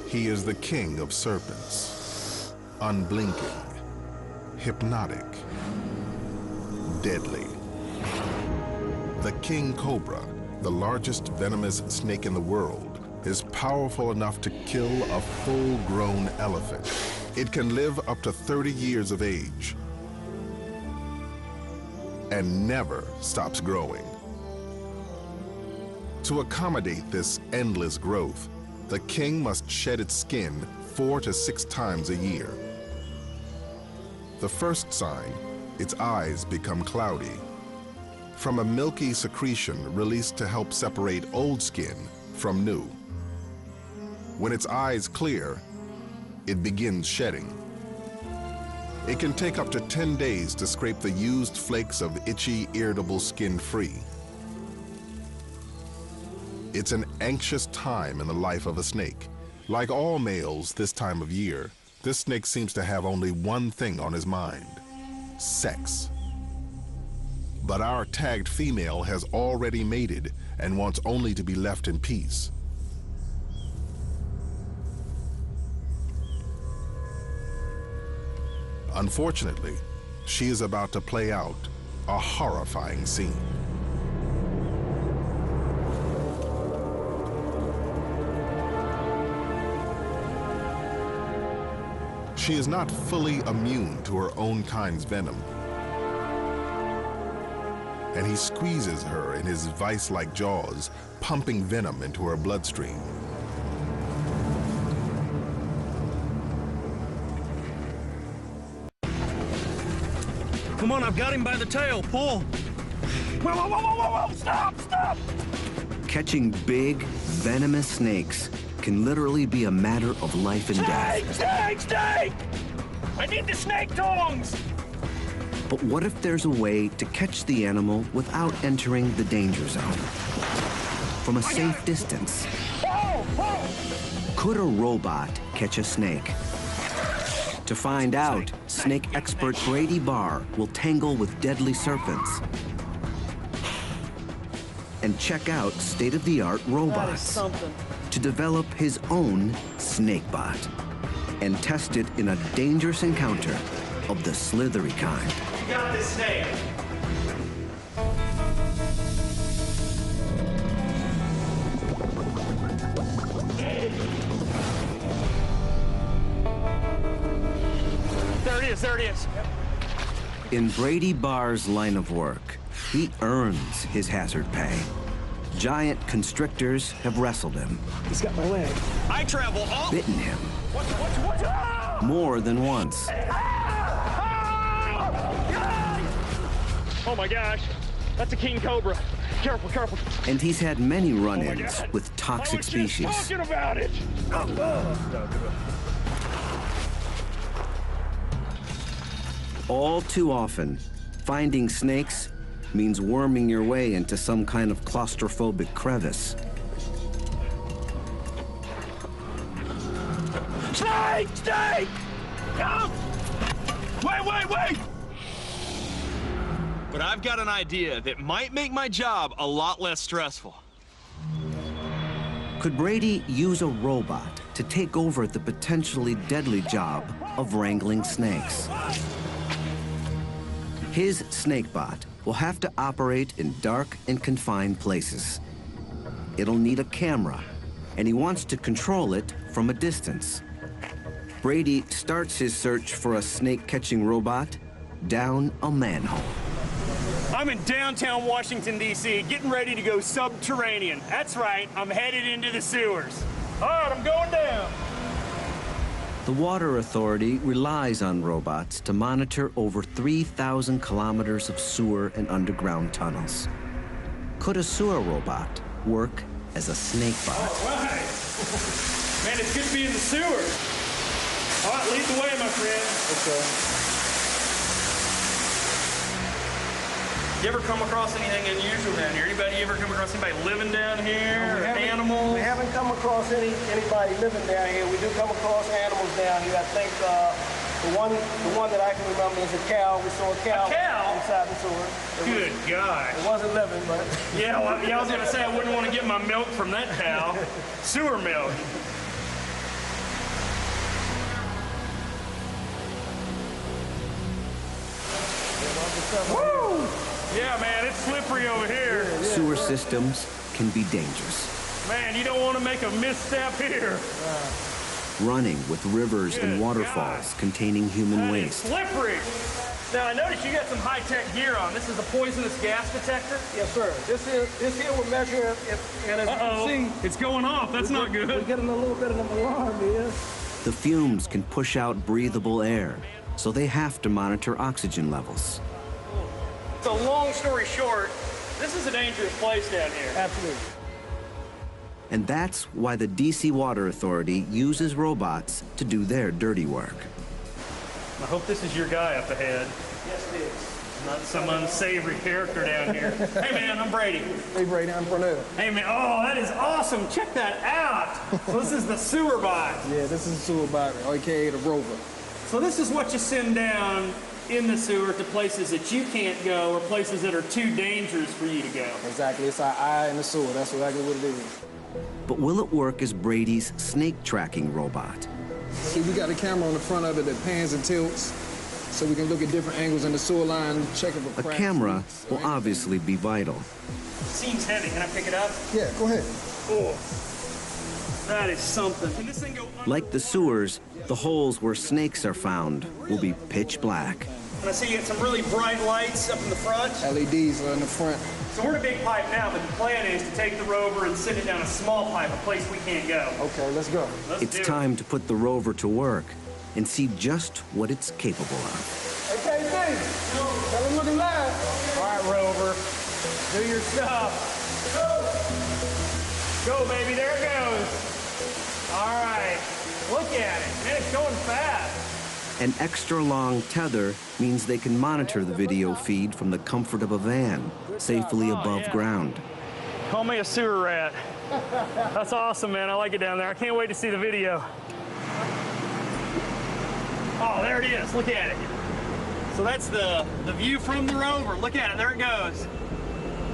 He is the king of serpents, unblinking, hypnotic, deadly. The king cobra, the largest venomous snake in the world, is powerful enough to kill a full-grown elephant. It can live up to 30 years of age and never stops growing. To accommodate this endless growth, the king must shed its skin 4 to 6 times a year. The first sign, its eyes become cloudy. From a milky secretion released to help separate old skin from new. When its eyes clear, it begins shedding. It can take up to 10 days to scrape the used flakes of itchy, irritable skin free. It's an anxious time in the life of a snake. Like all males this time of year, this snake seems to have only one thing on his mind: sex. But our tagged female has already mated and wants only to be left in peace. Unfortunately, she is about to play out a horrifying scene. She is not fully immune to her own kind's venom, and he squeezes her in his vice-like jaws, pumping venom into her bloodstream. Come on, I've got him by the tail. Pull. Whoa, whoa, whoa, whoa, whoa, stop, stop! Catching big, venomous snakes can literally be a matter of life and death. Snake, snake! I need the snake tongs! But what if there's a way to catch the animal without entering the danger zone? From a safe distance. Whoa, whoa! Could a robot catch a snake? To find out, snake expert Brady Barr will tangle with deadly serpents and check out state-of-the-art robots to develop his own snakebot and test it in a dangerous encounter of the slithery kind. You got this snake. There it is. In Brady Barr's line of work, he earns his hazard pay. Giant constrictors have wrestled him. He's got my leg. I travel all... Bitten him. What? More than once. Oh my gosh, that's a king cobra. Careful, careful. And he's had many run-ins with toxic species. Talking about it. All too often, finding snakes means worming your way into some kind of claustrophobic crevice. Snake! Snake! No! Wait! But I've got an idea that might make my job a lot less stressful. Could Brady use a robot to take over the potentially deadly job of wrangling snakes? His snakebot will have to operate in dark and confined places. It'll need a camera, and he wants to control it from a distance. Brady starts his search for a snake-catching robot down a manhole. I'm in downtown Washington, D.C., getting ready to go subterranean. That's right, I'm headed into the sewers. All right, I'm going down. The Water Authority relies on robots to monitor over 3,000 kilometers of sewer and underground tunnels. Could a sewer robot work as a snake bot? All right. Man, it's good to be in the sewers. All right, lead the way, my friend. Okay. You ever come across anything unusual down here? Anybody ever come across anybody living down here? Animals? We haven't come across anybody living down here. We do come across animals down here. I think the one that I can remember is a cow. We saw a cow inside the sewer. Good God. It wasn't living, but... Yeah, well, I was going to say I wouldn't want to get my milk from that cow. Sewer milk. Woo! Yeah, man, it's slippery over here. Sewer systems can be dangerous. Man, you don't want to make a misstep here. Running with rivers and waterfalls containing human waste. It's slippery. Now, I noticed you got some high-tech gear on. This is a poisonous gas detector? Yes, sir. This here will measure and as you can see... It's going off. That's not good. We're getting a little bit of an alarm here. The fumes can push out breathable air, so they have to monitor oxygen levels. So long story short, this is a dangerous place down here. Absolutely. And that's why the DC Water Authority uses robots to do their dirty work. I hope this is your guy up ahead. Yes, it is. Not some unsavory character down here. Hey, man, I'm Brady. Hey, Brady, I'm Pernell. Hey, man, oh, that is awesome. Check that out. So this is the sewer bot. Yeah, this is the sewer bot, aka the rover. So this is what you send down in the sewer to places that you can't go or places that are too dangerous for you to go. Exactly. It's our eye in the sewer. That's exactly what it is. But will it work as Brady's snake tracking robot? See, we got a camera on the front of it that pans and tilts, so we can look at different angles in the sewer line, check if a camera will obviously be vital. Seems heavy. Can I pick it up? Yeah, go ahead. Oh, that is something. Can this thing go under? Like the sewers, the holes where snakes are found will be pitch black. And I see you got some really bright lights up in the front. LEDs are in the front. So we're in a big pipe now, but the plan is to take the rover and send it down a small pipe, a place we can't go. Okay, let's go. It's time to put the rover to work and see just what it's capable of. Hey, KC, tell him looking live. All right, rover, do your stuff. Go, baby, there it goes. All right, look at it. Man, it's going fast. An extra long tether means they can monitor the video feed from the comfort of a van, safely above ground. Call me a sewer rat. That's awesome, man. I like it down there. I can't wait to see the video. Oh, there it is. Look at it. So that's the view from the rover. Look at it. There it goes.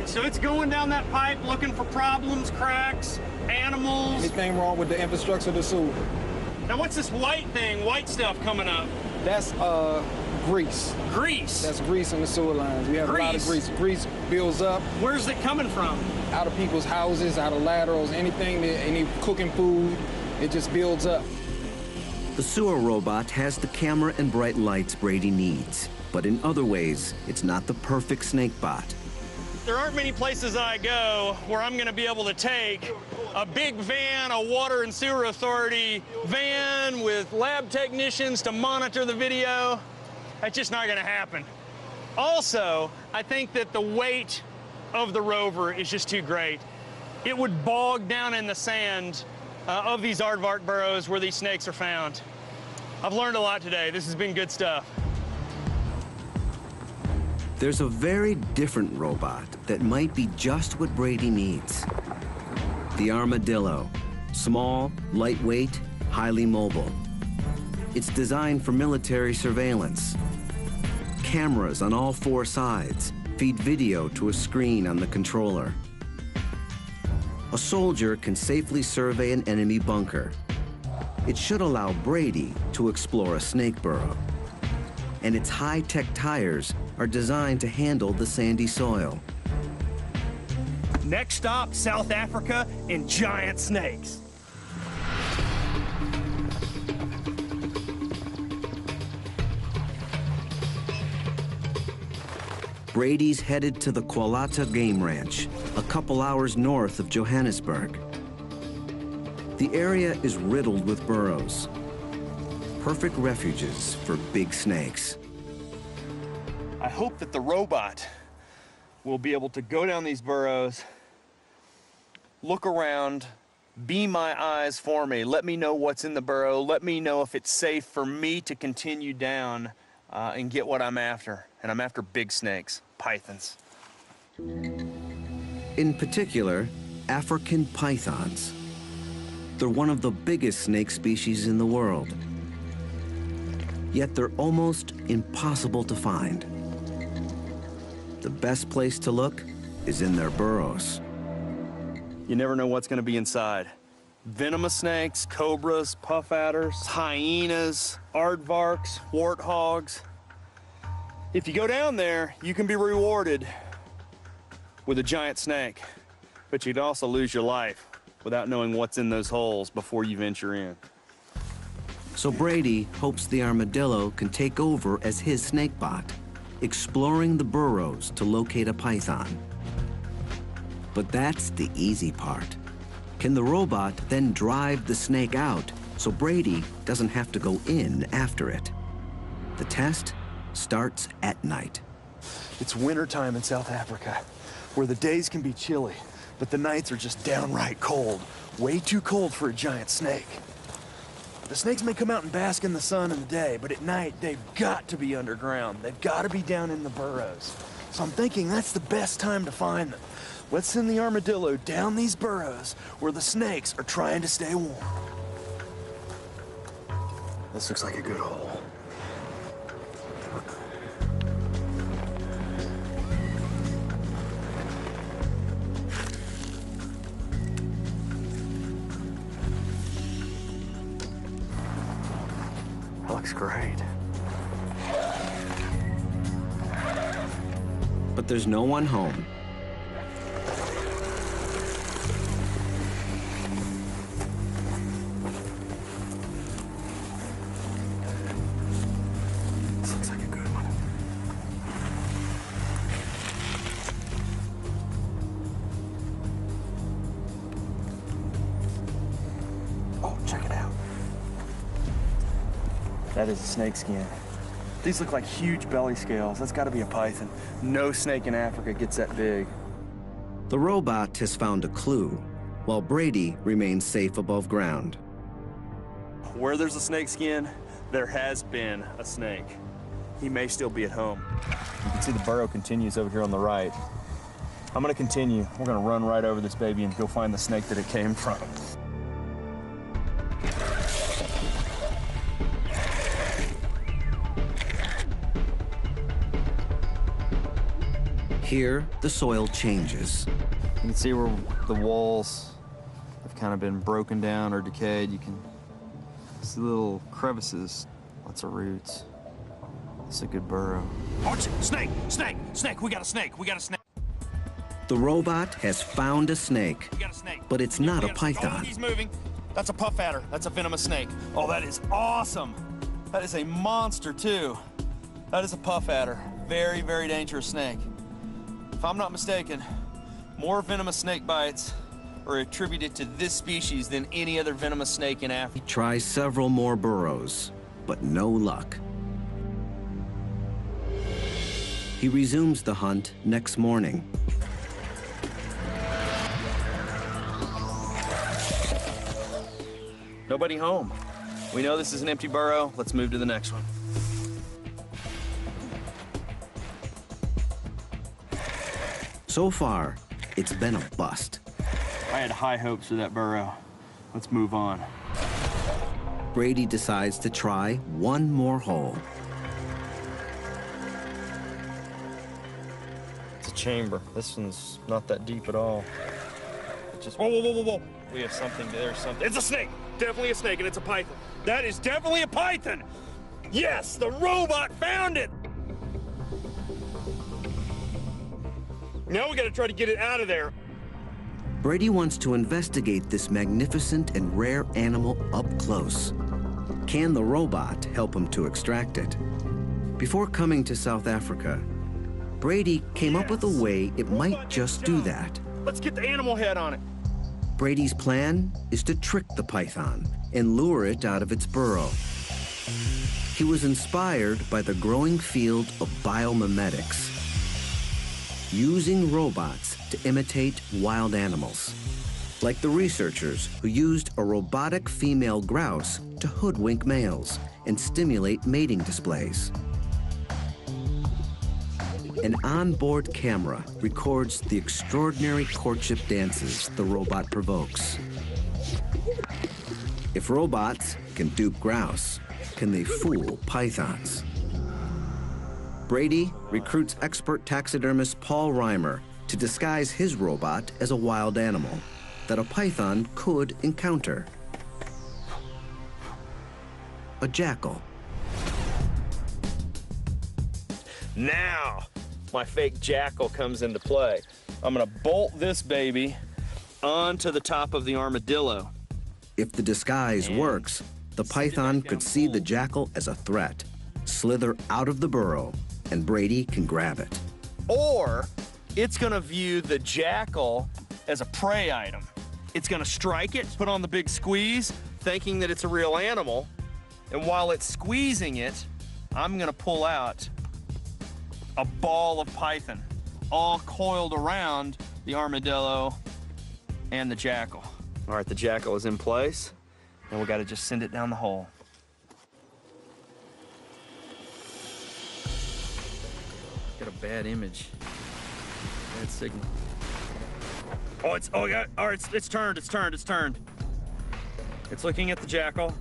So it's going down that pipe looking for problems, cracks, animals. Anything wrong with the infrastructure of the sewer? Now, what's this white thing, white stuff coming up? That's grease. Grease? That's grease in the sewer lines. We have a lot of grease. Grease builds up. Where's it coming from? Out of people's houses, out of laterals, anything, any cooking food, it just builds up. The sewer robot has the camera and bright lights Brady needs, but in other ways, it's not the perfect snake bot. There aren't many places I go where I'm going to be able to take a big van, a Water and Sewer Authority van with lab technicians to monitor the video. That's just not going to happen. Also, I think that the weight of the rover is just too great. It would bog down in the sand of these aardvark burrows where these snakes are found. I've learned a lot today. This has been good stuff. There's a very different robot that might be just what Brady needs. The armadillo. Small, lightweight, highly mobile. It's designed for military surveillance. Cameras on all four sides feed video to a screen on the controller. A soldier can safely survey an enemy bunker. It should allow Brady to explore a snake burrow. And its high-tech tires are designed to handle the sandy soil. Next stop, South Africa and giant snakes. Brady's headed to the Qualata Game Ranch, a couple hours north of Johannesburg. The area is riddled with burrows, perfect refuges for big snakes. I hope that the robot will be able to go down these burrows, look around, be my eyes for me, let me know what's in the burrow, let me know if it's safe for me to continue down and get what I'm after. And I'm after big snakes, pythons. In particular, African pythons. They're one of the biggest snake species in the world. Yet they're almost impossible to find. The best place to look is in their burrows. You never know what's going to be inside. Venomous snakes, cobras, puff adders, hyenas, aardvarks, warthogs. If you go down there, you can be rewarded with a giant snake, but you'd also lose your life without knowing what's in those holes before you venture in. So Brady hopes the armadillo can take over as his snake bot, exploring the burrows to locate a python. But that's the easy part. Can the robot then drive the snake out so Brady doesn't have to go in after it? The test starts at night. It's wintertime in South Africa, where the days can be chilly, but the nights are just downright cold. Way too cold for a giant snake. The snakes may come out and bask in the sun in the day, but at night, they've got to be underground. They've got to be down in the burrows. So I'm thinking that's the best time to find them. Let's send the armadillo down these burrows where the snakes are trying to stay warm. This looks like a good hole. That looks great. But there's no one home. This looks like a good one. Oh, check it out. That is a snake skin. These look like huge belly scales. That's got to be a python. No snake in Africa gets that big. The robot has found a clue, while Brady remains safe above ground. Where there's a snake skin, there has been a snake. He may still be at home. You can see the burrow continues over here on the right. I'm gonna continue. We're gonna run right over this baby and go find the snake that it came from. Here, the soil changes. You can see where the walls have kind of been broken down or decayed. You can see little crevices, lots of roots. It's a good burrow. Watch it! Snake! Snake! Snake! We got a snake! We got a snake! The robot has found a snake, We got a snake. but it's not a Oh, python. he's moving. That's a puff adder. That's a venomous snake. Oh, that is awesome. That is a monster, too. That is a puff adder. Very, very dangerous snake. If I'm not mistaken, more venomous snake bites are attributed to this species than any other venomous snake in Africa. He tries several more burrows, but no luck. He resumes the hunt next morning. Nobody home. We know this is an empty burrow. Let's move to the next one. So far, it's been a bust. I had high hopes for that burrow. Let's move on. Brady decides to try one more hole. It's a chamber. This one's not that deep at all. It just, whoa, whoa, whoa, whoa, whoa. We have something, there's something. It's a snake. Definitely a snake, and it's a python. That is definitely a python. Yes, the robot found it. Now we gotta try to get it out of there. Brady wants to investigate this magnificent and rare animal up close. Can the robot help him to extract it? Before coming to South Africa, Brady came up with a way it might just do that. Let's get the animal head on it. Brady's plan is to trick the python and lure it out of its burrow. He was inspired by the growing field of biomimetics, using robots to imitate wild animals, like the researchers who used a robotic female grouse to hoodwink males and stimulate mating displays. An onboard camera records the extraordinary courtship dances the robot provokes. If robots can dupe grouse, can they fool pythons? Brady recruits expert taxidermist Paul Reimer to disguise his robot as a wild animal that a python could encounter. A jackal. Now, my fake jackal comes into play. I'm gonna bolt this baby onto the top of the armadillo. If the disguise works, the python could see the jackal as a threat, slither out of the burrow, and Brady can grab it. Or it's gonna view the jackal as a prey item. It's gonna strike it, put on the big squeeze, thinking that it's a real animal. And while it's squeezing it, I'm gonna pull out a ball of python, all coiled around the armadillo and the jackal. All right, the jackal is in place, and we gotta just send it down the hole. Got a bad image, bad signal. It's turned. It's looking at the jackal.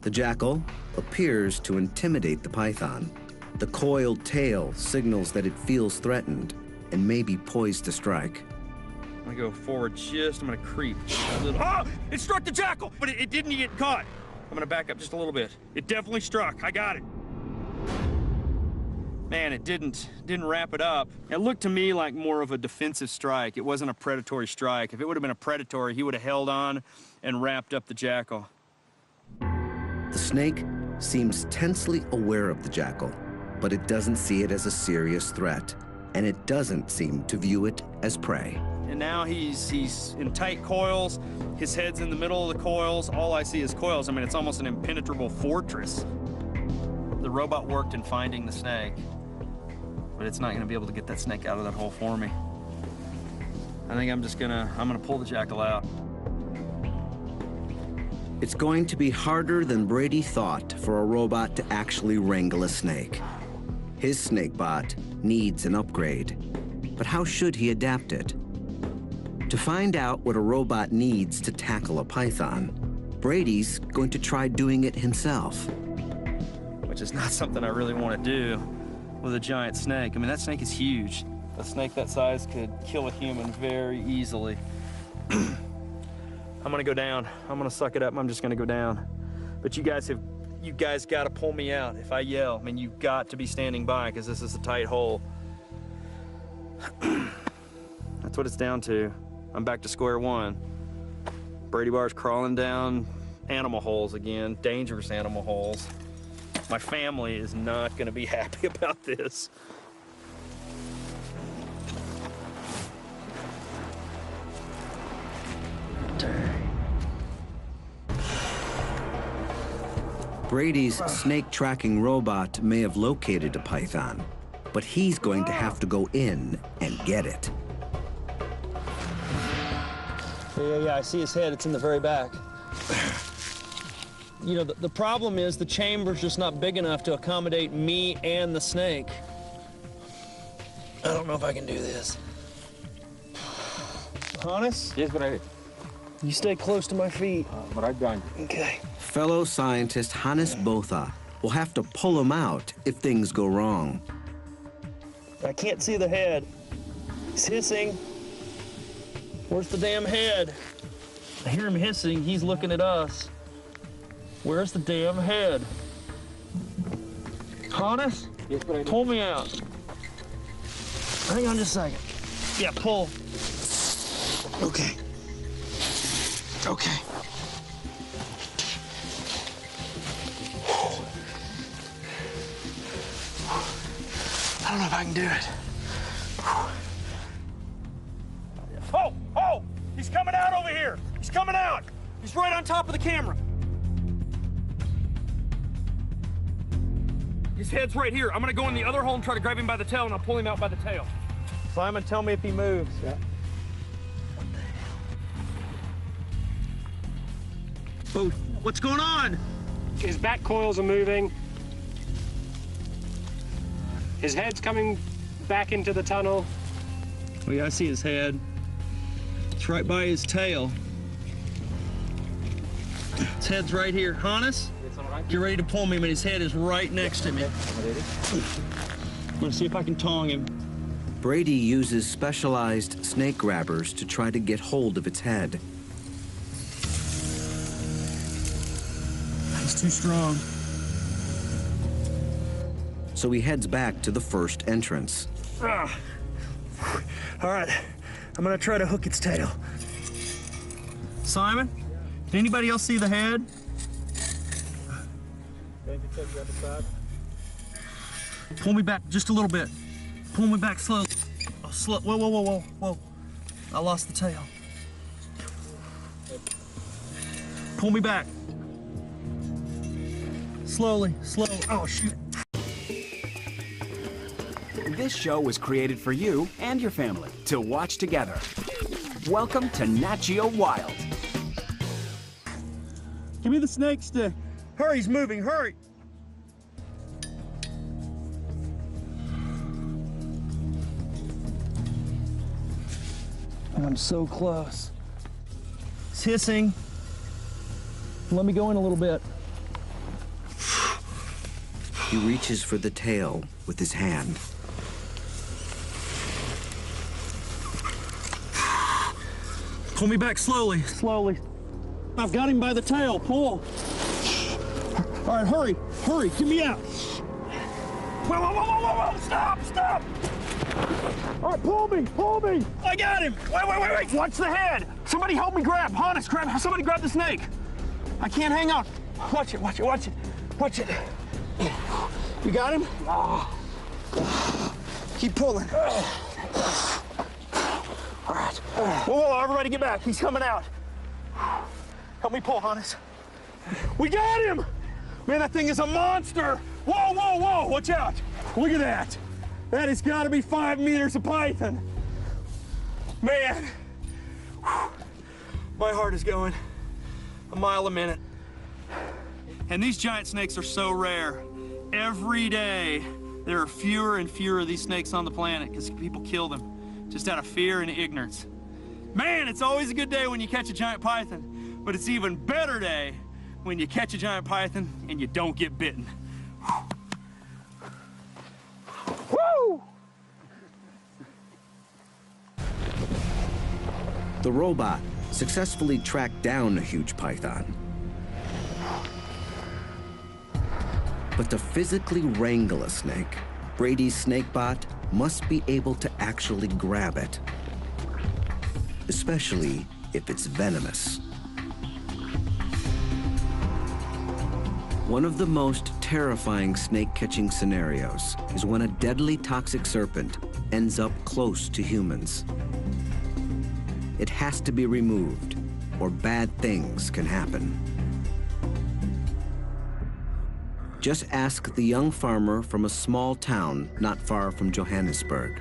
The jackal appears to intimidate the python. The coiled tail signals that it feels threatened and may be poised to strike. I'm gonna go forward I'm gonna creep a little. Oh, it struck the jackal, but it didn't get caught. I'm gonna back up just a little bit. It definitely struck, I got it. Man, it didn't wrap it up. It looked to me like more of a defensive strike. It wasn't a predatory strike. If it would have been a predatory, he would have held on and wrapped up the jackal. The snake seems tensely aware of the jackal, but it doesn't see it as a serious threat, and it doesn't seem to view it as prey. And now he's in tight coils. His head's in the middle of the coils. All I see is coils. I mean, it's almost an impenetrable fortress. The robot worked in finding the snake, but it's not gonna be able to get that snake out of that hole for me. I think I'm gonna pull the jackal out. It's going to be harder than Brady thought for a robot to actually wrangle a snake. His snakebot needs an upgrade, but how should he adapt it? To find out what a robot needs to tackle a python, Brady's going to try doing it himself. Which is not something I really want to do with a giant snake. I mean, that snake is huge. A snake that size could kill a human very easily. I'm gonna go down. I'm gonna suck it up. I'm just gonna go down. But you guys gotta pull me out if I yell. I mean, you've got to be standing by because this is a tight hole. That's what it's down to. I'm back to square one. Brady Bar's crawling down animal holes again, dangerous animal holes. My family is not gonna be happy about this. Brady's snake tracking robot may have located a python, but he's going to have to go in and get it. Yeah, I see his head. It's in the very back. You know, the problem is the chamber's just not big enough to accommodate me and the snake. I don't know if I can do this. Hannes? Yes, Brady. You stay close to my feet. Right behind you. Okay. Fellow scientist Hannes Botha will have to pull him out if things go wrong. I can't see the head. He's hissing. Where's the damn head? I hear him hissing. He's looking at us. Where's the damn head? Hannes? Yes, Brady. Pull me out. Hang on just a second. Yeah, pull. Okay. Okay. I don't I can do it. Oh, oh, he's coming out over here. He's coming out. He's right on top of the camera. His head's right here. I'm gonna go in the other hole and try to grab him by the tail, and I'll pull him out by the tail. Simon, tell me if he moves. Yeah. Oh, what's going on? His back coils are moving. His head's coming back into the tunnel. Oh yeah, I see his head. It's right by his tail. His head's right here. Hannes, get ready to pull me, but his head is right next to me. I'm gonna see if I can tong him. Brady uses specialized snake grabbers to try to get hold of its head. He's too strong. So he heads back to the first entrance. All right, I'm gonna try to hook its tail. Simon, did anybody else see the head? Pull me back just a little bit. Pull me back slowly. Oh, slow. Whoa, whoa, whoa, whoa, whoa. I lost the tail. Pull me back. Slowly, slowly. Oh, shoot. This show was created for you and your family to watch together. Welcome to Nat Geo Wild. Give me the snake stick. Hurry, he's moving, hurry. I'm so close. It's hissing. Let me go in a little bit. He reaches for the tail with his hand. Pull me back slowly, slowly. I've got him by the tail, pull. All right, hurry, hurry, get me out. Whoa, whoa, whoa, whoa, whoa, stop, stop. All right, pull me. I got him. Wait. Watch the head. Somebody help me grab. Hannes, somebody grab the snake. I can't hang on. Watch it. You got him? Keep pulling. All right. Whoa, everybody get back. He's coming out. Help me pull, Hannes. We got him! Man, that thing is a monster! Whoa! Watch out! Look at that! That has got to be 5 meters of python. Man, my heart is going a mile a minute. And these giant snakes are so rare. Every day, there are fewer and fewer of these snakes on the planet because people kill them just out of fear and ignorance. Man, it's always a good day when you catch a giant python, but it's even better day when you catch a giant python and you don't get bitten. Woo! The robot successfully tracked down a huge python. But to physically wrangle a snake, Brady's snakebot must be able to actually grab it, especially if it's venomous. One of the most terrifying snake-catching scenarios is when a deadly toxic serpent ends up close to humans. It has to be removed, or bad things can happen. Just ask the young farmer from a small town not far from Johannesburg.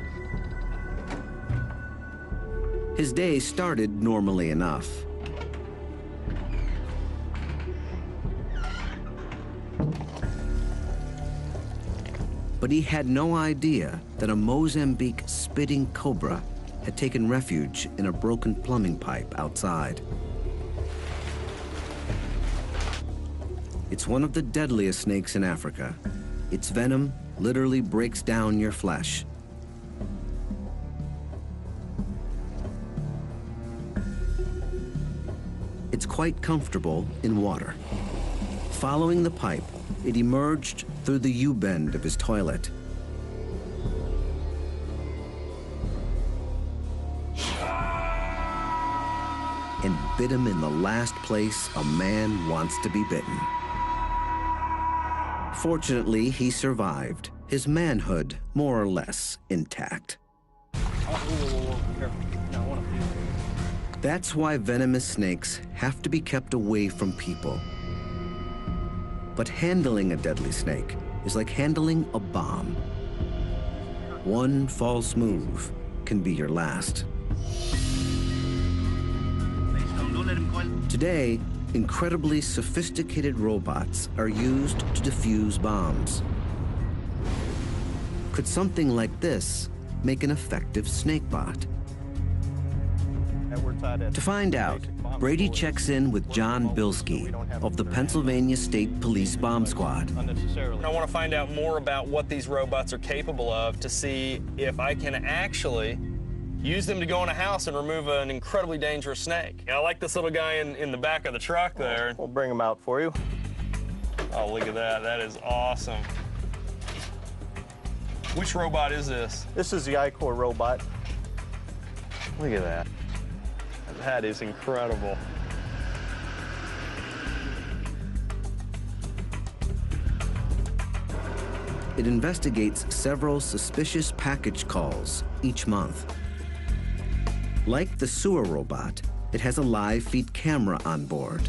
His day started normally enough. But he had no idea that a Mozambique spitting cobra had taken refuge in a broken plumbing pipe outside. It's one of the deadliest snakes in Africa. Its venom literally breaks down your flesh. It's quite comfortable in water. Following the pipe, it emerged through the U-bend of his toilet. And bit him in the last place a man wants to be bitten. Fortunately, he survived. his manhood more or less intact. That's why venomous snakes have to be kept away from people. But handling a deadly snake is like handling a bomb. One false move can be your last. Today, incredibly sophisticated robots are used to defuse bombs. Could something like this make an effective snake bot? To find out, Brady checks in with John Bilski of the Pennsylvania State Police Bomb Squad. I want to find out more about what these robots are capable of to see if I can actually use them to go in a house and remove an incredibly dangerous snake. I like this little guy in the back of the truck there. We'll bring him out for you. Oh, look at that. That is awesome. Which robot is this? This is the I-Core robot. Look at that. That is incredible. It investigates several suspicious package calls each month. Like the sewer robot, it has a live feed camera on board.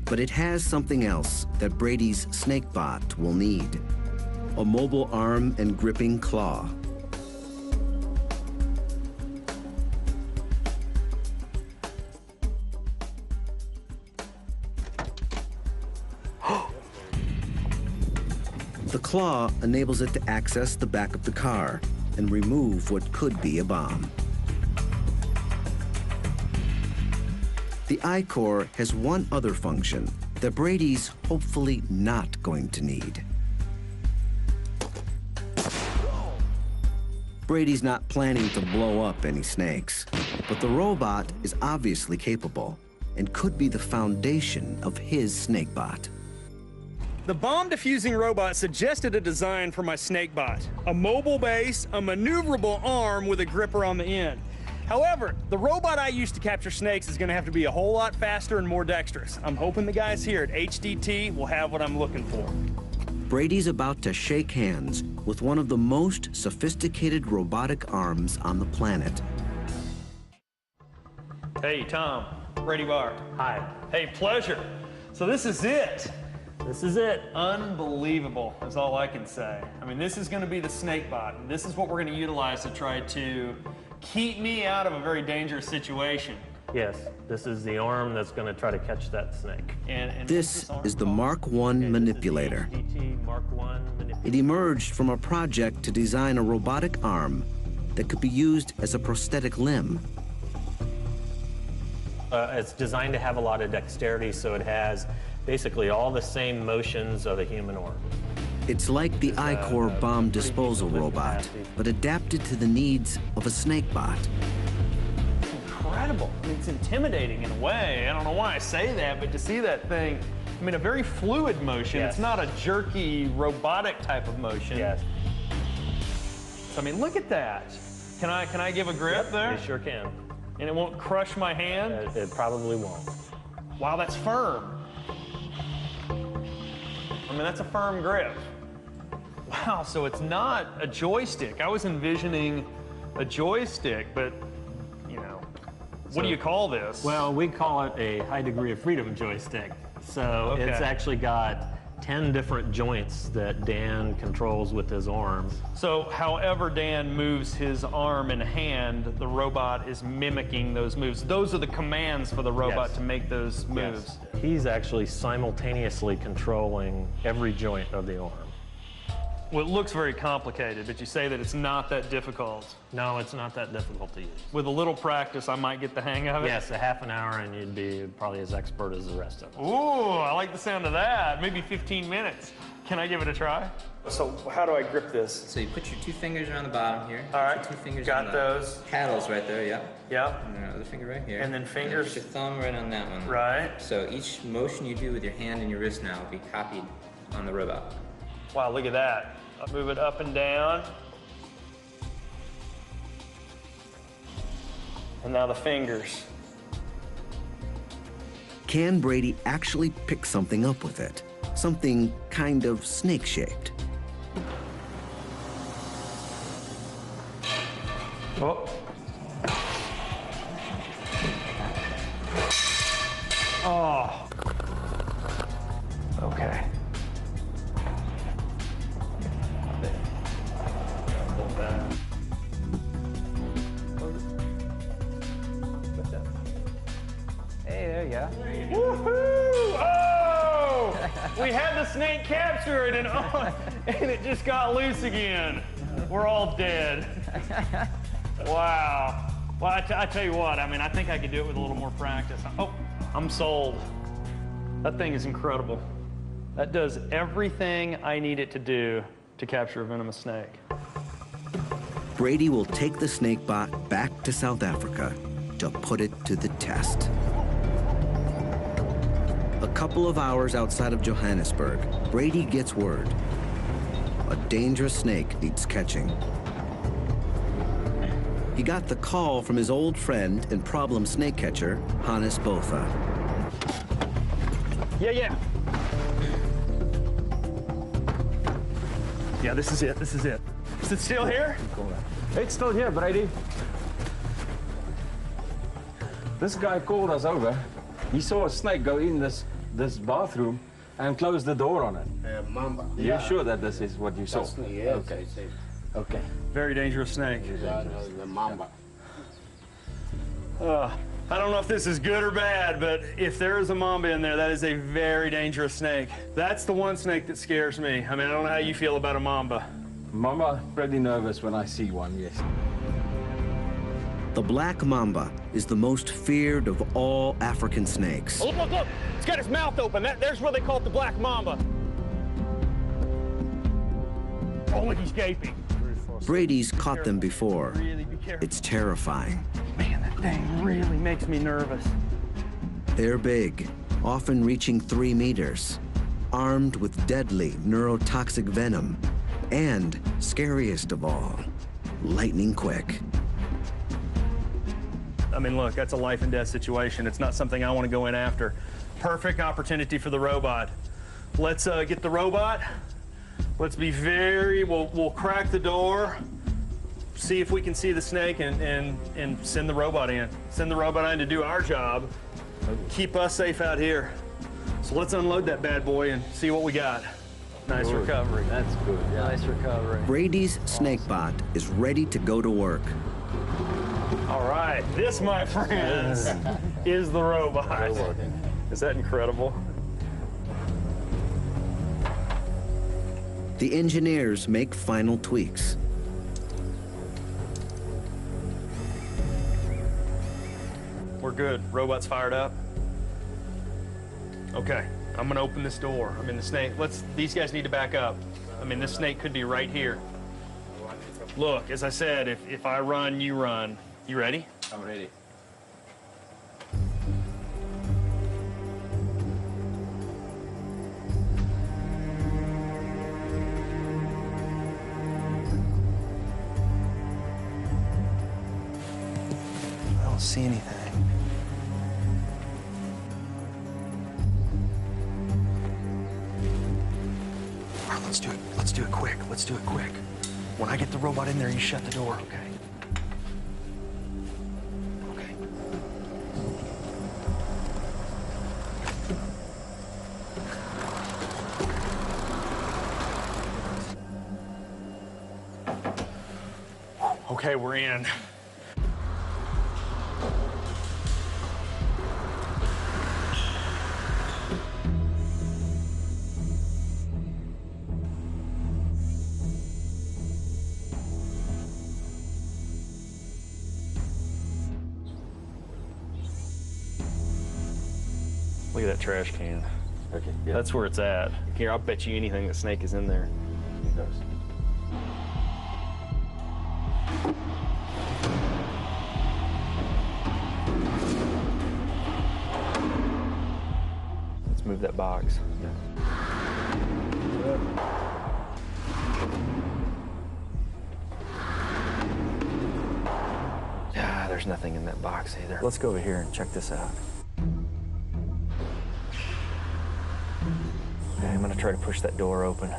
But it has something else that Brady's snake bot will need: a mobile arm and gripping claw. The claw enables it to access the back of the car and remove what could be a bomb. The I-Core has one other function that Brady's hopefully not going to need. Brady's not planning to blow up any snakes, but the robot is obviously capable and could be the foundation of his snake bot. The bomb diffusing robot suggested a design for my snake bot: a mobile base, a maneuverable arm with a gripper on the end. However, the robot I use to capture snakes is going to have to be a whole lot faster and more dexterous. I'm hoping the guys here at HDT will have what I'm looking for. Brady's about to shake hands with one of the most sophisticated robotic arms on the planet. Hey, Tom. Brady Barr. Hi. Hey, pleasure. So this is it. This is it. Unbelievable is all I can say. I mean, this is going to be the snake bot, and this is what we're going to utilize to try to keep me out of a very dangerous situation. Yes, this is the arm that's going to try to catch that snake. And this is the Mark I manipulator. Mark I manipulator. It emerged from a project to design a robotic arm that could be used as a prosthetic limb. It's designed to have a lot of dexterity, so it has basically all the same motions of a human arm. It's like the I-Core bomb disposal robot, but adapted to the needs of a snake bot. Incredible. I mean, it's intimidating in a way. I don't know why I say that, but to see that thing, I mean, a very fluid motion. Yes. It's not a jerky, robotic type of motion. Yes. So, I mean, look at that. Can I give a grip there? You sure can. And it won't crush my hand? It probably won't. Wow, that's firm. I mean, that's a firm grip. Wow, so it's not a joystick. I was envisioning a joystick, but, you know, what do you call this? Well, we call it a high degree of freedom joystick. So it's actually got 10 different joints that Dan controls with his arm. So however Dan moves his arm and hand, the robot is mimicking those moves. Those are the commands for the robot to make those moves. Yes. He's actually simultaneously controlling every joint of the arm. Well, it looks very complicated, but you say that it's not that difficult. No, it's not that difficult to use. With a little practice, I might get the hang of it? Yes, a half an hour and you'd be probably as expert as the rest of us. Ooh, I like the sound of that. Maybe 15 minutes. Can I give it a try? So how do I grip this? So you put your 2 fingers around the bottom here. All right, Your 2 fingers got on those. paddles right there, yep. Yep. And your other finger right here. And then fingers. Put your thumb right on that one. Right. So each motion you do with your hand and your wrist now will be copied on the robot. Wow, look at that. I'll move it up and down. And now the fingers. Can Brady actually pick something up with it? Something kind of snake-shaped? Oh. Oh. Okay. Hey, there you go. Woohoo! Oh! We had the snake captured and it just got loose again. We're all dead. Wow. Well, I tell you what, I mean, I think I could do it with a little more practice. Oh, I'm sold. That thing is incredible. That does everything I need it to do to capture a venomous snake. Brady will take the snake bot back to South Africa to put it to the test. A couple of hours outside of Johannesburg, Brady gets word. A dangerous snake needs catching. He got the call from his old friend and problem snake catcher, Hannes Botha. Yeah. Yeah, this is it. Is it still here? It's still here, Brady. This guy called us over. He saw a snake go in this bathroom and close the door on it. Mamba. You're sure that this is what you saw? Yes, okay. Okay. Very dangerous snake. The mamba. I don't know if this is good or bad, but if there is a mamba in there, that is a very dangerous snake. That's the one snake that scares me. I mean, I don't know how you feel about a mamba. Mamba, pretty nervous when I see one, yes. The black mamba is the most feared of all African snakes. Oh, look! It's got its mouth open. There's where they call it the black mamba. Oh, look, he's gaping. Brady's caught them before. Really be careful. It's terrifying. Man, that thing really makes me nervous. They're big, often reaching 3 meters, armed with deadly neurotoxic venom, and, scariest of all, lightning quick. I mean, look, that's a life and death situation. It's not something I want to go in after. Perfect opportunity for the robot. Let's get the robot. Let's be we'll crack the door, see if we can see the snake, and send the robot in. Send the robot in to do our job. Keep us safe out here. So let's unload that bad boy and see what we got. Nice recovery. That's good. Yeah. Nice recovery. Brady's snake bot is ready to go to work. All right, this, my friends, is the robot. Is that incredible? The engineers make final tweaks. We're good. Robot's fired up. Okay, I'm gonna open this door. I mean, the snake, these guys need to back up. I mean, this snake could be right here. Look, as I said, if I run, you run. You ready? I'm ready. I don't see anything. All right, let's do it. Let's do it quick. Let's do it quick. When I get the robot in there, you shut the door, okay? Okay. Okay, we're in. Look at that trash can. Okay, yeah. That's where it's at. Here, I'll bet you anything the snake is in there. It does. Let's move that box. Yeah, there's nothing in that box either. Let's go over here and check this out. Okay, I'm gonna try to push that door open.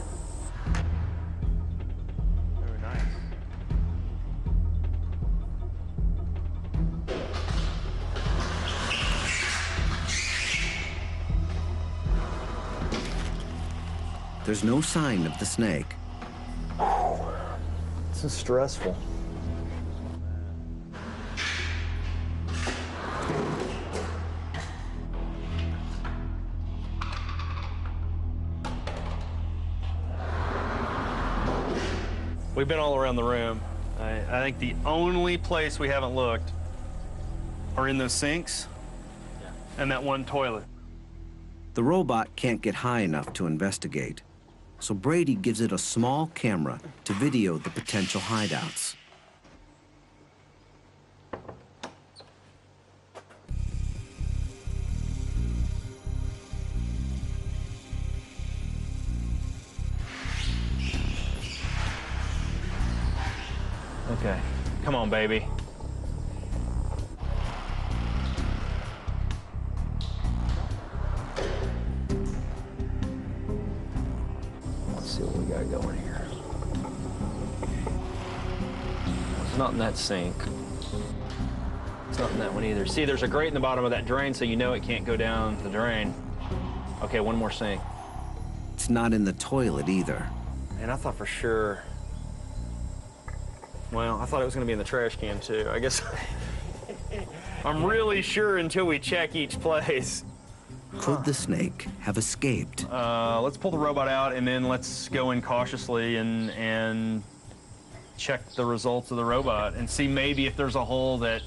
Very nice. There's no sign of the snake. This is stressful. We've been all around the room. I think the only place we haven't looked are in those sinks and that one toilet. The robot can't get high enough to investigate, so Brady gives it a small camera to video the potential hideouts. Okay, come on, baby. Let's see what we got going here. It's not in that sink. It's not in that one either. See, there's a grate in the bottom of that drain, so you know it can't go down the drain. Okay, one more sink. It's not in the toilet either. And I thought for sure. Well, I thought it was going to be in the trash can, too. I guess I'm really sure until we check each place. Could the snake have escaped? Let's pull the robot out, and then let's go in cautiously and check the results of the robot and see maybe if there's a hole that,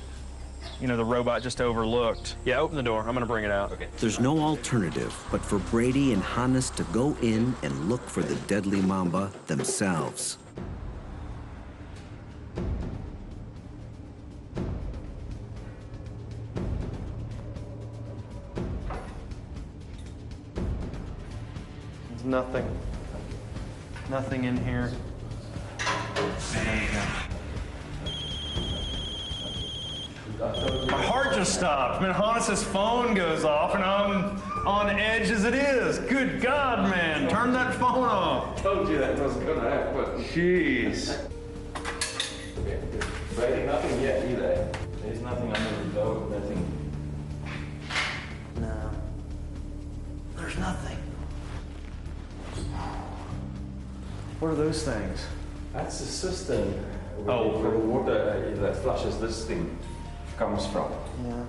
you know, the robot just overlooked. Yeah, open the door. I'm going to bring it out. Okay. There's no alternative but for Brady and Hannes to go in and look for the deadly mamba themselves. Nothing. Nothing in here. My heart just stopped. Man, Hannes' phone goes off and I'm on edge as it is. Good God, man. Turn that phone off. Told you that wasn't gonna happen. Jeez. Brady, nothing yet either. There's nothing under the door, nothing. No. There's nothing. What are those things? That's the cistern. Oh, where the water that flushes this thing comes from. Yeah.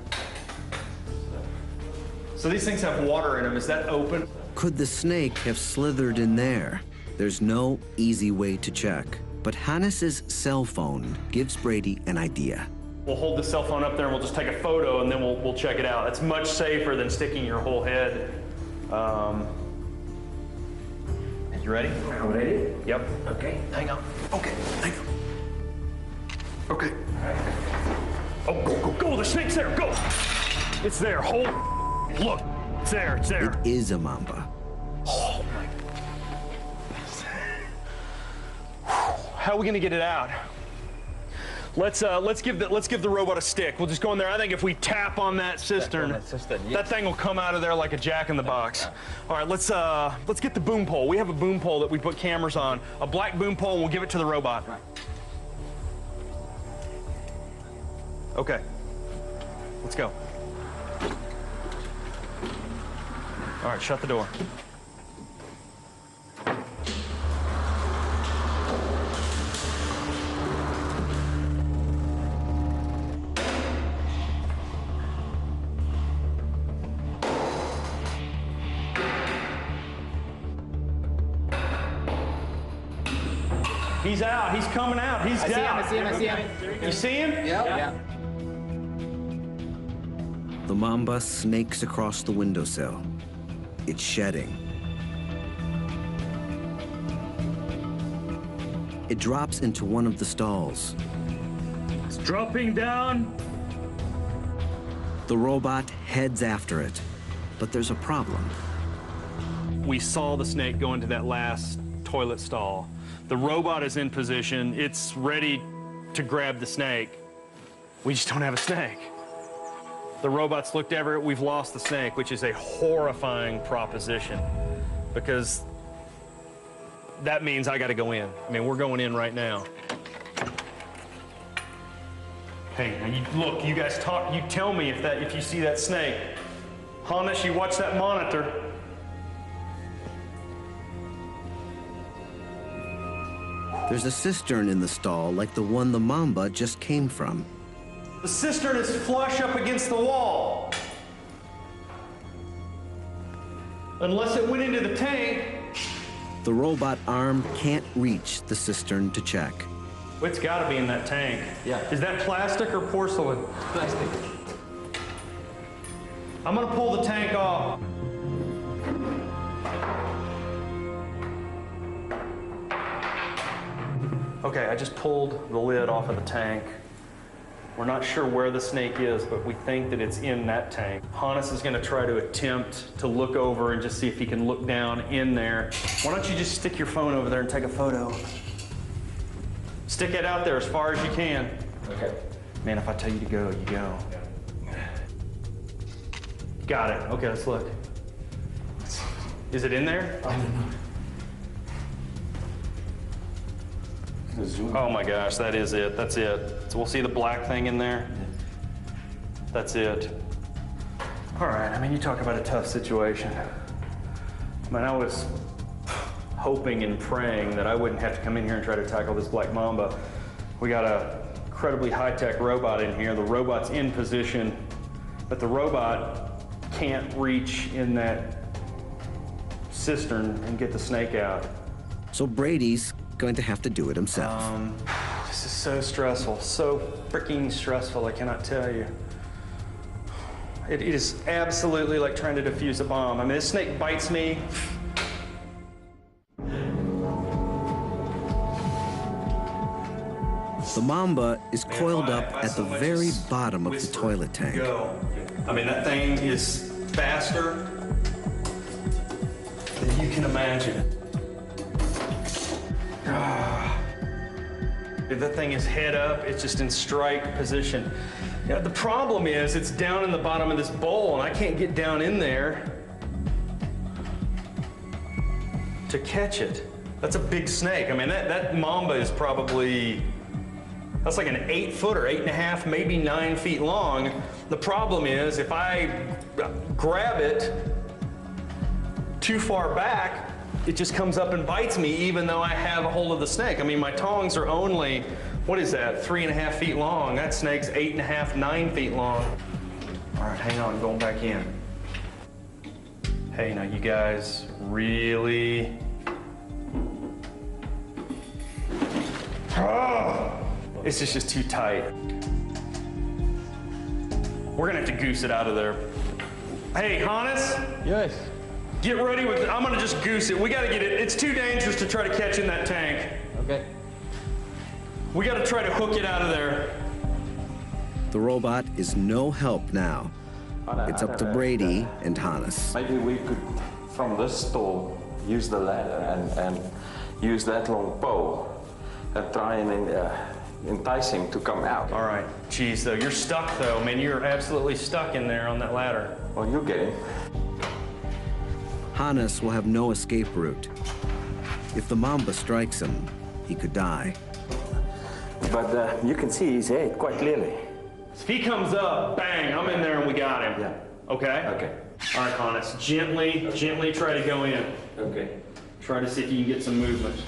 So these things have water in them. Is that open? Could the snake have slithered in there? There's no easy way to check, but Hannes' cell phone gives Brady an idea. We'll hold the cell phone up there and we'll just take a photo and then we'll check it out. It's much safer than sticking your whole head. You ready? I'm ready? Yep. Okay, hang on. Okay, hang on. Okay. Oh, go, the snake's there, go! It's there, hold. Look, it's there, it's there. It is a mamba. Oh my. How are we gonna get it out? Let's give the robot a stick. We'll just go in there. I think if we tap on that cistern, that thing will come out of there like a jack-in-the-box. All right, let's get the boom pole. We have a boom pole that we put cameras on, a black boom pole, and we'll give it to the robot. Okay, let's go. All right, shut the door. He's out. He's coming out. He's down. I see him. You see him? Yeah. The mamba snakes across the windowsill. It's shedding. It drops into one of the stalls. It's dropping down. The robot heads after it, but there's a problem. We saw the snake go into that last toilet stall. The robot is in position. It's ready to grab the snake. We just don't have a snake. The robot's looked everywhere. We've lost the snake, which is a horrifying proposition because that means I got to go in. I mean, we're going in right now. Hey, now look, you guys talk. You tell me if you see that snake. Hannes, you watch that monitor. There's a cistern in the stall like the one the mamba just came from. The cistern is flush up against the wall. Unless it went into the tank. The robot arm can't reach the cistern to check. It's got to be in that tank. Yeah. Is that plastic or porcelain? Plastic. I'm gonna pull the tank off. Okay, I just pulled the lid off of the tank. We're not sure where the snake is, but we think that it's in that tank. Hannes is gonna try to attempt to look over and just see if he can look down in there. Why don't you just stick your phone over there and take a photo? Stick it out there as far as you can. Okay. Man, if I tell you to go, you go. Got it. Okay, let's look. Is it in there? I don't know. Zoom. Oh my gosh, that is it. That's it. So we'll see the black thing in there. That's it. All right, I mean, you talk about a tough situation. I mean, I was hoping and praying that I wouldn't have to come in here and try to tackle this black mamba. We got a incredibly high-tech robot in here. The robot's in position, but the robot can't reach in that cistern and get the snake out. So Brady's going to have to do it himself. This is so stressful, so freaking stressful, I cannot tell you. It is absolutely like trying to defuse a bomb. I mean, this snake bites me. The mamba is coiled up at the very bottom of the toilet tank. Go. I mean, that thing is faster than you can imagine. If that thing is head up, it's just in strike position. You know, the problem is it's down in the bottom of this bowl and I can't get down in there to catch it. That's a big snake. I mean, that mamba is probably, that's like an 8-footer, 8.5, maybe 9 feet long. The problem is if I grab it too far back, it just comes up and bites me even though I have a hold of the snake. I mean, my tongs are only, what is that, 3.5 feet long. That snake's 8.5, 9 feet long. All right, hang on, going back in. Hey, now you guys really, it's just too tight. We're gonna have to goose it out of there. Hey, Hannes? Yes. Get ready with it. I'm gonna just goose it. We gotta get it. It's too dangerous to try to catch in that tank. Okay. We gotta try to hook it out of there. The robot is no help now. It's up to Brady and Hannes. Maybe we could, from this stall, use the ladder and use that long pole and try and entice him to come out. All right. Geez, though, you're stuck, though. Man, you're absolutely stuck in there on that ladder. Well, you get him. Hannes will have no escape route. If the mamba strikes him, he could die. But you can see his head quite clearly. If he comes up, bang, I'm in there and we got him. Yeah. Okay? Okay. All right, Hannes, gently try to go in. Okay. Try to see if you can get some movement.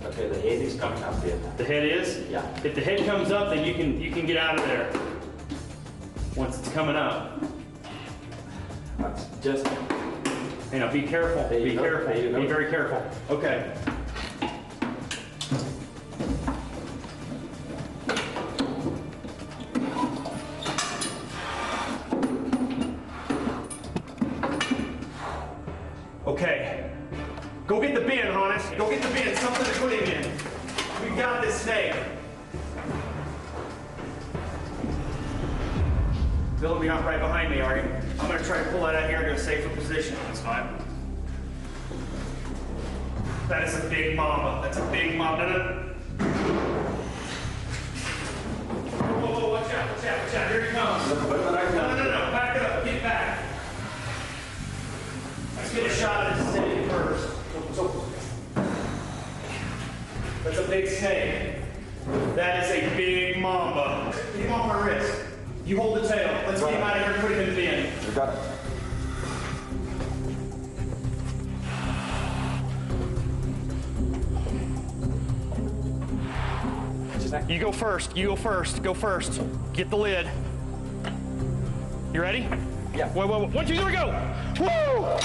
Okay, the head is coming up here. The head is? Yeah. If the head comes up, then you can get out of there. Once it's coming up. Just, You know, be careful. There you Be go. careful. There you go. Be very careful. Okay. Okay. Go get the bin, Hannes. Go get the bin. Something to put him in. We got this snake. Bill, you're not right behind me, are you? I'm gonna try to pull that out here into a safer position. That's fine. That is a big mamba. That's a big mamba. No. Whoa, watch out, watch out. Here he comes. No. Back up, get back. Let's get a shot at his snake first. That's a big snake. That is a big mamba. Get him off my wrist. You hold the tail. Let's get him out of here and put him in the bin. you got it. You go first. You go first. Go first. Get the lid. You ready? Yeah. Wait. 1, 2, 3, go! Woo!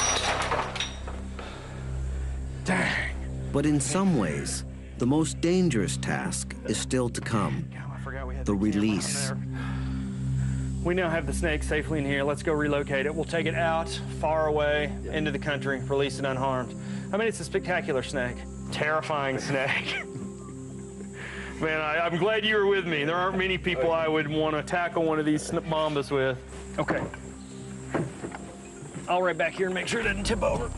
Dang. But in some ways, the most dangerous task is still to come. I forgot we had The camera on release. there. We now have the snake safely in here. Let's go relocate it. We'll take it out, far away, into the country, release it unharmed. I mean, it's a spectacular snake. Terrifying snake. Man, I'm glad you were with me. There aren't many people I would want to tackle one of these mambas with. Okay. I'll right back here and make sure it doesn't tip over.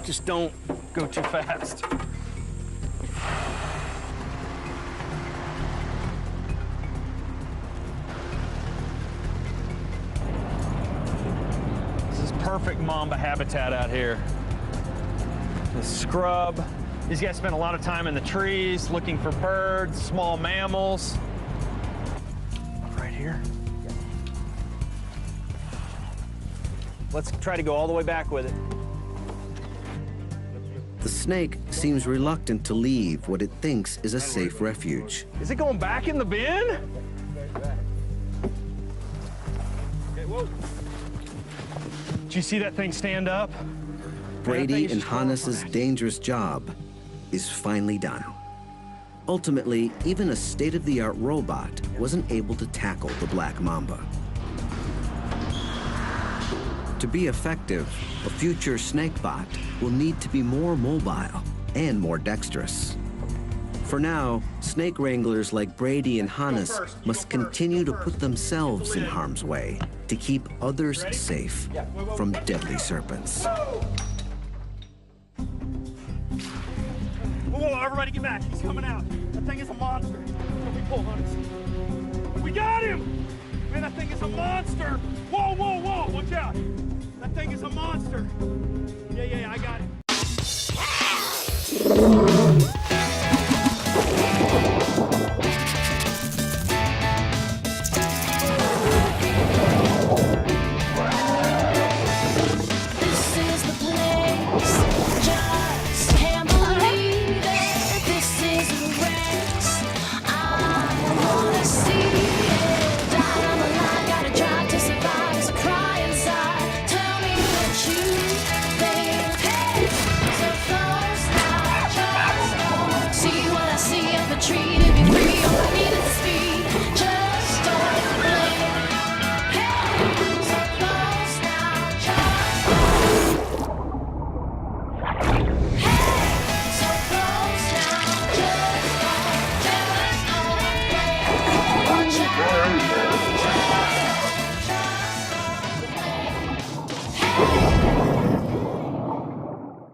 Just don't go too fast. This is perfect mamba habitat out here. The scrub. These guys spend a lot of time in the trees looking for birds, small mammals. Right here. Let's try to go all the way back with it. The snake seems reluctant to leave what it thinks is a safe refuge. Is it going back in the bin? Did you see that thing stand up? Brady and Hannes's dangerous job is finally done. Ultimately, even a state-of-the-art robot wasn't able to tackle the black mamba. To be effective, a future snakebot will need to be more mobile and more dexterous. For now, snake wranglers like Brady and Hannes must continue to put themselves in harm's way to keep others safe from deadly serpents. Whoa, everybody get back. He's coming out. That thing is a monster. We pull, Hannes. We got him! Man, that thing is a monster! Whoa! Watch out! That thing is a monster!